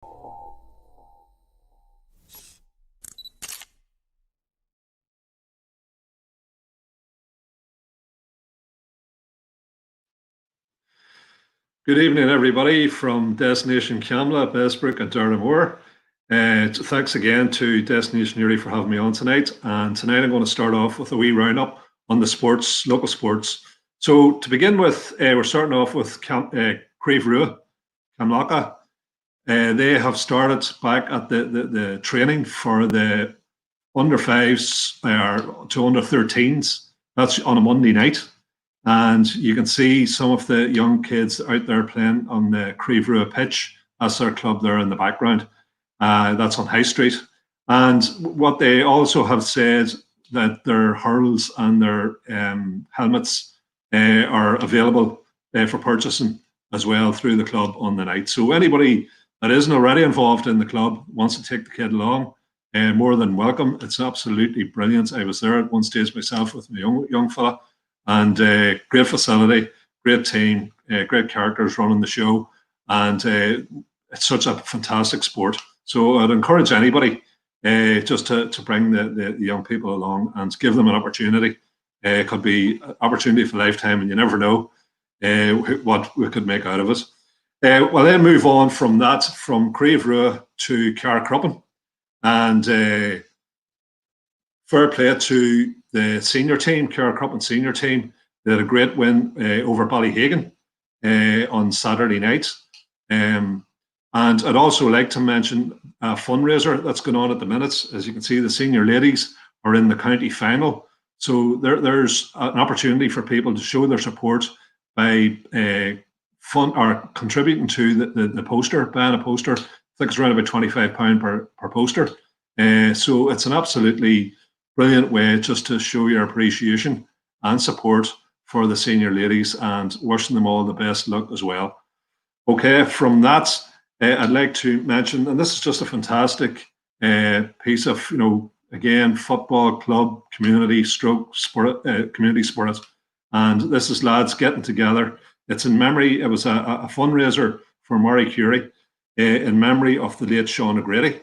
Good evening, everybody, from Destination Camlough, Bessbrook, and Darnamore. Thanks again to Destination Erie for having me on tonight. And tonight I'm going to start off with a wee roundup on the sports, local sports. So to begin with, we're starting off with Camlough. They have started back at the training for the under fives to under 13s. That's on a Monday night. And you can see some of the young kids out there playing on the Camlough pitch. That's their club there in the background. That's on High Street. And what they also have said that their hurls and their helmets are available for purchasing as well through the club on the night. So anybody that isn't already involved in the club wants to take the kid along, more than welcome. It's absolutely brilliant. I was there at one stage myself with my young fella. And great facility, great team, great characters running the show, and it's such a fantastic sport. So I'd encourage anybody just to bring the young people along and give them an opportunity. It could be an opportunity for a lifetime, and you never know what we could make out of it. Well, then move on from that, from Camlough to Carrickcruppen, and fair play to the senior team, Carrickcruppen senior team. They had a great win over Ballyhagan on Saturday night. And I'd also like to mention a fundraiser that's going on at the minute. As you can see, the senior ladies are in the county final. So there's an opportunity for people to show their support by contributing to the poster, buying a poster. I think it's around about £25 per poster. So it's an absolutely brilliant way just to show your appreciation and support for the senior ladies, and wishing them all the best luck as well. Okay, from that, I'd like to mention, and this is just a fantastic piece of, again, football club community sport, community spirit, and this is lads getting together. It's in memory. It was a fundraiser for Marie Curie in memory of the late Sean O'Grady.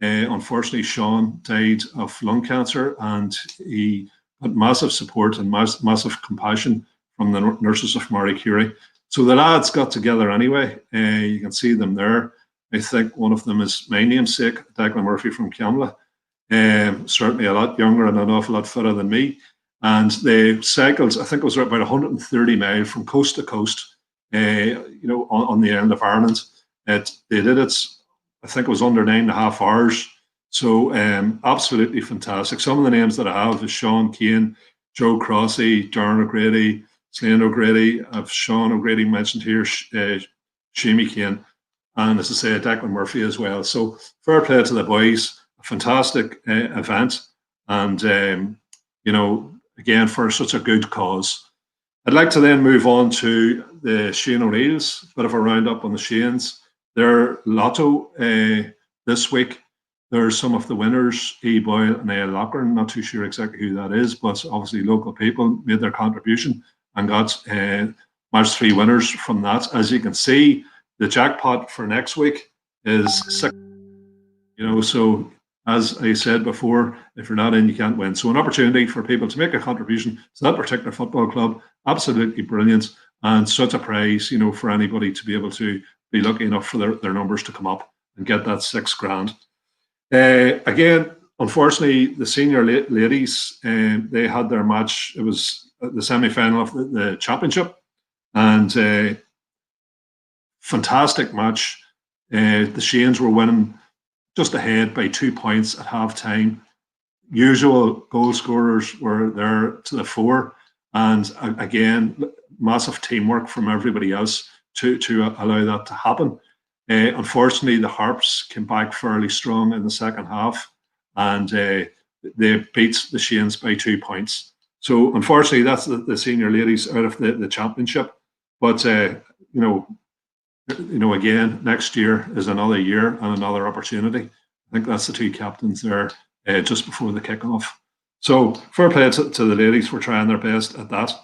Unfortunately, Sean died of lung cancer, and he had massive support and massive compassion from the nurses of Marie Curie. So the lads got together anyway. You can see them there. I think one of them is my namesake, Declan Murphy from Camlough. Certainly a lot younger and an awful lot fitter than me. And they cycled, I think it was about 130 miles from coast to coast, on the end of Ireland. They did it, I think it was under 9.5 hours. So absolutely fantastic. Some of the names that I have is Sean Kane, Joe Crossy, Darren O'Grady, Slane O'Grady. I've Sean O'Grady mentioned here, Shamie Kane, and as I say, Declan Murphy as well. So fair play to the boys. A fantastic event, and again, for such a good cause. I'd like to then move on to the Shane O'Neills. Bit of a roundup on the Shanes. Their lotto this week, there's some of the winners, E. Boyle and A. Lochran. Not too sure exactly who that is, but obviously local people made their contribution and got March 3 winners from that. As you can see, the jackpot for next week is 6. So as I said before, if you're not in, you can't win. So an opportunity for people to make a contribution to that particular football club, absolutely brilliant, and such a prize, for anybody to be able to be lucky enough for their numbers to come up and get that £6,000. Again, unfortunately, the senior ladies, they had their match. It was the semi-final of the championship, and fantastic match. The Shanes were winning just ahead by 2 points at half time. Usual goal scorers were there to the fore, and again, massive teamwork from everybody else to allow that to happen. Unfortunately, the Harps came back fairly strong in the second half, and they beat the Shanes by 2 points. So unfortunately, that's the senior ladies out of the championship. But again, next year is another year and another opportunity. I think that's the two captains there just before the kickoff. So fair play to the ladies for trying their best at that.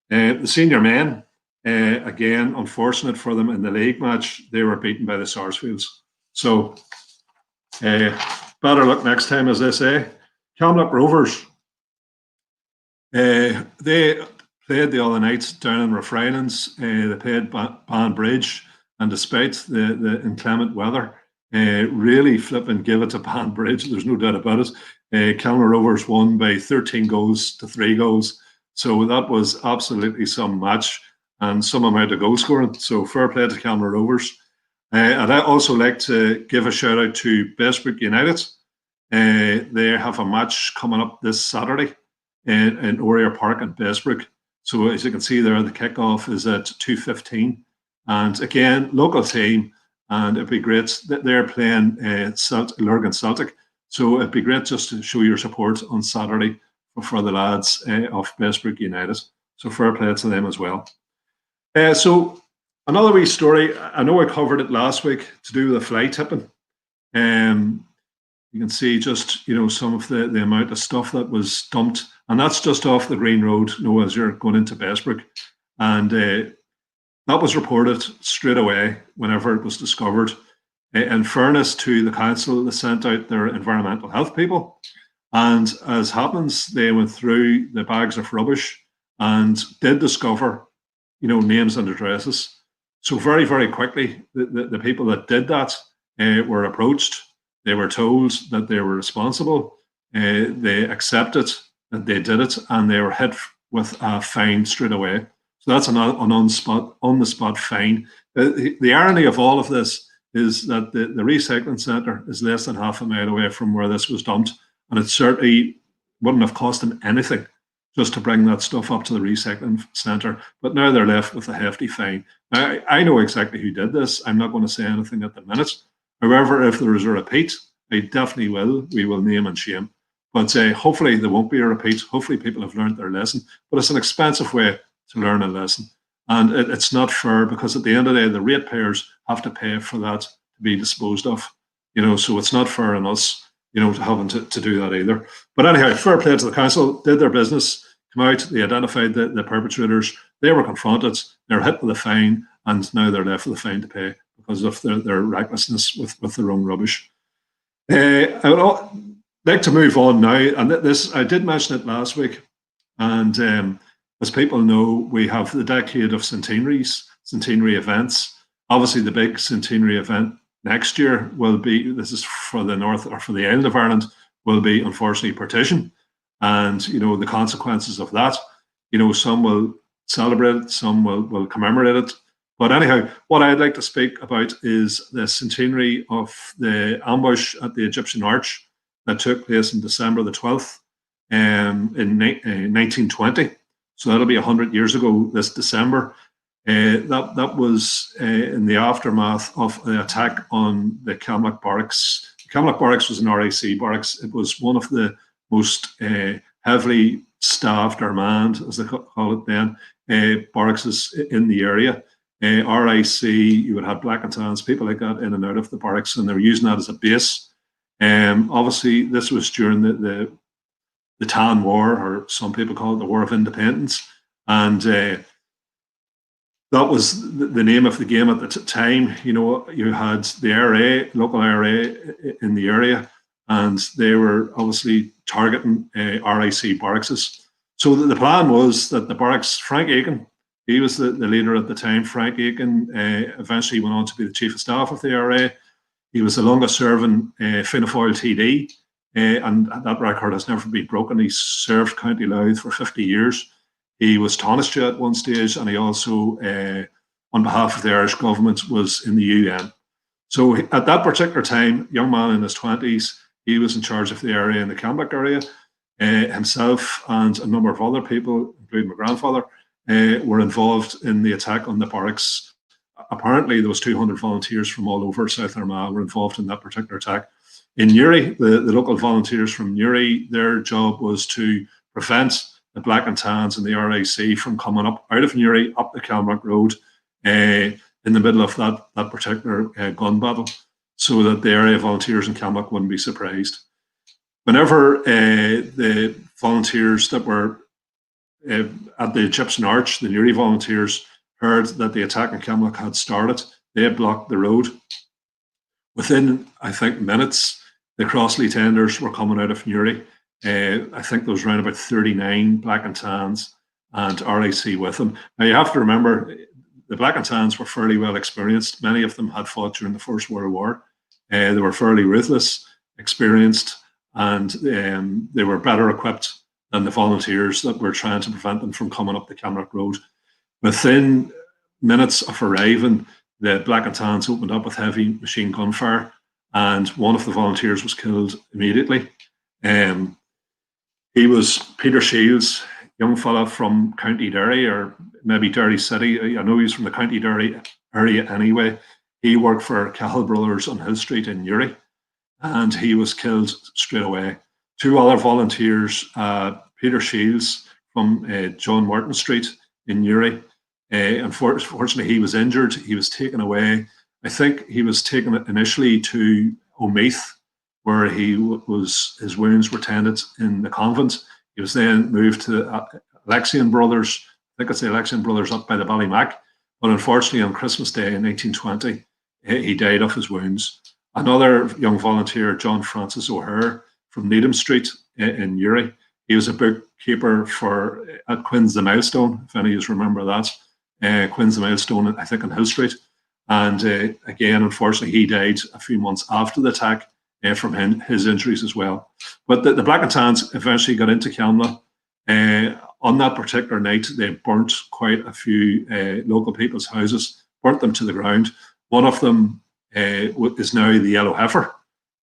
The senior men, again, unfortunate for them in the league match, they were beaten by the Sarsfields. So better luck next time, as they say. Camlough Rovers, they played the other night down in Refrainings. They played Banbridge, and despite the inclement weather, really flipping give it to Banbridge. There's no doubt about it. Camlough Rovers won by 13 goals to 3 goals. So that was absolutely some match and some amount of goal scoring. So fair play to Camlough Rovers. I'd also like to give a shout out to Bessbrook United. They have a match coming up this Saturday in Oriel Park in Bessbrook. So as you can see there, the kickoff is at 2:15. And again, local team, and it'd be great that they're playing Lurgan Celtic. So it'd be great just to show your support on Saturday for the lads of Bessbrook United. So fair play to them as well. So another wee story, I know I covered it last week to do with the fly tipping. You can see just, some of the amount of stuff that was dumped. And that's just off the Green Road, as you're going into Bessbrook. And that was reported straight away whenever it was discovered. In fairness to the council, they sent out their environmental health people. And as happens, they went through the bags of rubbish and did discover, names and addresses. So very, very quickly, the people that did that were approached. They were told that they were responsible. They accepted that they did it, and they were hit with a fine straight away. So that's an on-the-spot fine. The irony of all of this is that the recycling centre is less than half a mile away from where this was dumped, and it certainly wouldn't have cost them anything just to bring that stuff up to the recycling centre. But now they're left with a hefty fine. Now, I know exactly who did this. I'm not going to say anything at the minute. However, if there is a repeat, I definitely will. We will name and shame. But hopefully there won't be a repeat. Hopefully people have learned their lesson. But it's an expensive way to learn a lesson. And it's not fair, because at the end of the day, the ratepayers have to pay for that to be disposed of. So it's not fair on us, having to do that either. But anyhow, fair play to the council, did their business, come out, they identified the perpetrators, they were confronted, they're hit with a fine, and now they're left with a fine to pay because of their recklessness with their own rubbish. I would like to move on now, and this, I did mention it last week, and as people know, we have the decade of centenary events. Obviously, the big centenary event next year will be, this is for the North, or for the island of Ireland, will be unfortunately partition. And, the consequences of that, some will celebrate it, some will commemorate it. But anyhow, what I'd like to speak about is the centenary of the ambush at the Egyptian Arch that took place on December the 12th in 1920. So that'll be 100 years ago this December. That was in the aftermath of the attack on the Camlough Barracks. Camlough Barracks was an RAC barracks. It was one of the most heavily staffed, or manned, as they call it then, barracks in the area. RIC, you would have black and tans, people like that in and out of the barracks, and they were using that as a base. Obviously, this was during the Tan War, or some people call it the War of Independence, and that was the name of the game at the time. You had the IRA, local IRA in the area, and they were obviously targeting RIC barracks. So the plan was that the barracks, Frank Aiken, he was the leader at the time. Frank Aiken eventually went on to be the chief of staff of the IRA. He was the longest serving Fianna Fáil TD, and that record has never been broken. He served County Louth for 50 years. He was Taoiseach at one stage, and he also, on behalf of the Irish government, was in the UN. So at that particular time, young man in his 20s, he was in charge of the area in the Camlough area. Himself and a number of other people, including my grandfather, were involved in the attack on the barracks. Apparently, there was 200 volunteers from all over South Armagh were involved in that particular attack. In Newry, the local volunteers from Newry, their job was to prevent the Black and Tans and the RIC from coming up out of Newry up the Camlough Road in the middle of that particular gun battle, so that the area volunteers in Camlough wouldn't be surprised. Whenever the volunteers that were at the Egyptian Arch, the Newry volunteers, heard that the attack in Camlough had started, they blocked the road. Within, I think, minutes, the Crossley tenders were coming out of Newry. I think there was around about 39 black and tans and RIC with them. Now you have to remember, the black and tans were fairly well experienced. Many of them had fought during the First World War. They were fairly ruthless, experienced, and they were better equipped than the volunteers that were trying to prevent them from coming up the Camlough Road. Within minutes of arriving, the black and tans opened up with heavy machine gun fire, and one of the volunteers was killed immediately. He was Peter Shields, young fella from County Derry, or maybe Derry City. I know he's from the County Derry area anyway. He worked for Cahill Brothers on Hill Street in Newry, and he was killed straight away. Two other volunteers, Peter Shields from John Martin Street in Newry. Unfortunately, he was injured. He was taken away. I think he was taken initially to Omeath, where his wounds were tended in the convent. He was then moved to Alexian Brothers. I think it's the Alexian Brothers up by the Ballymac. But unfortunately, on Christmas Day in 1920, he died of his wounds. Another young volunteer, John Francis O'Hare from Needham Street in Newry. He was a bookkeeper at Quinn's the Milestone, if any of you remember that. Quinn's the Milestone, I think, on Hill Street. And again, unfortunately, he died a few months after the attack from his injuries as well. But the Black and Tans eventually got into Camlough. On that particular night, they burnt quite a few local people's houses, burnt them to the ground. One of them is now the Yellow Heifer.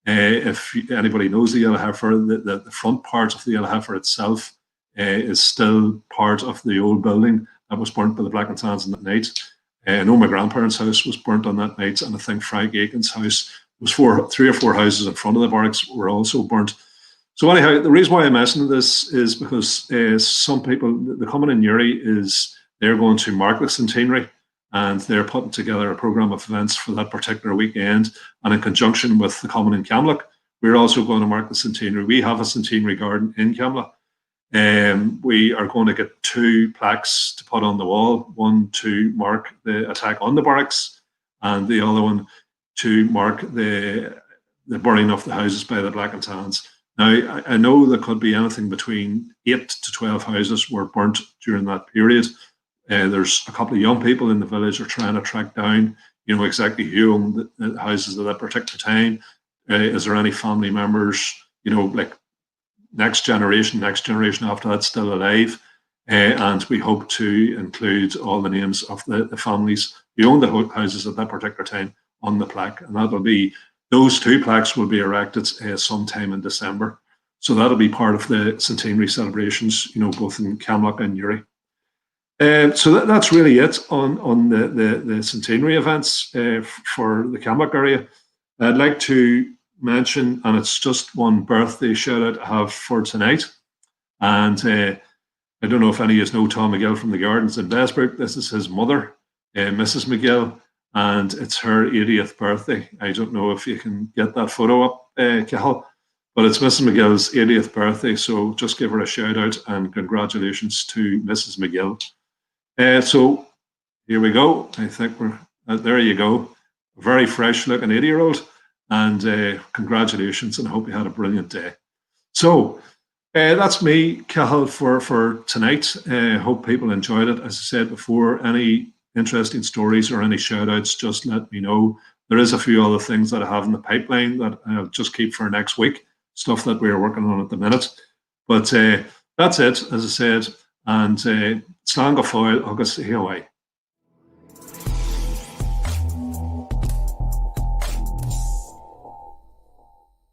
If anybody knows the Yellow Heifer, the front part of the Yellow Heifer itself is still part of the old building that was burnt by the Black and Tans on that night. I know my grandparents' house was burnt on that night, and I think Frank Aiken's house, three or four houses in front of the barracks were also burnt. So anyhow, the reason why I'm mentioning this is because some people, the Common in Newry they're going to mark the centenary, and they're putting together a programme of events for that particular weekend. And in conjunction with the Common in Camlough, we're also going to mark the centenary. We have a centenary garden in Camlough. We are going to get 2 plaques to put on the wall, one to mark the attack on the barracks, and the other one to mark the burning of the houses by the Black and Tans. Now, I know there could be anything between 8 to 12 houses were burnt during that period. There's a couple of young people in the village are trying to track down, exactly who owned the houses at that particular time. Is there any family members, like next generation after that still alive? And we hope to include all the names of the families who owned the houses at that particular time on the plaque. And those 2 plaques will be erected sometime in December. So that'll be part of the centenary celebrations, both in Camlough and Newry. So that's really it on the centenary events for the Camlough area. I'd like to mention, and it's just one birthday shout out I have for tonight. And I don't know if any of you know Tom McGill from the Gardens in Bessbrook. This is his mother, Mrs. McGill, and it's her 80th birthday. I don't know if you can get that photo up, Cahill, but it's Mrs. McGill's 80th birthday. So just give her a shout out and congratulations to Mrs. McGill. So here we go. I think there you go. A very fresh looking 80-year-old, and congratulations, and I hope you had a brilliant day. So that's me, Cahill, for tonight. Hope people enjoyed it. As I said before, any interesting stories or any shout outs, just let me know. There is a few other things that I have in the pipeline that I'll just keep for next week, stuff that we're working on at the minute. But that's it, as I said, and slán go fóill agus Hawaii.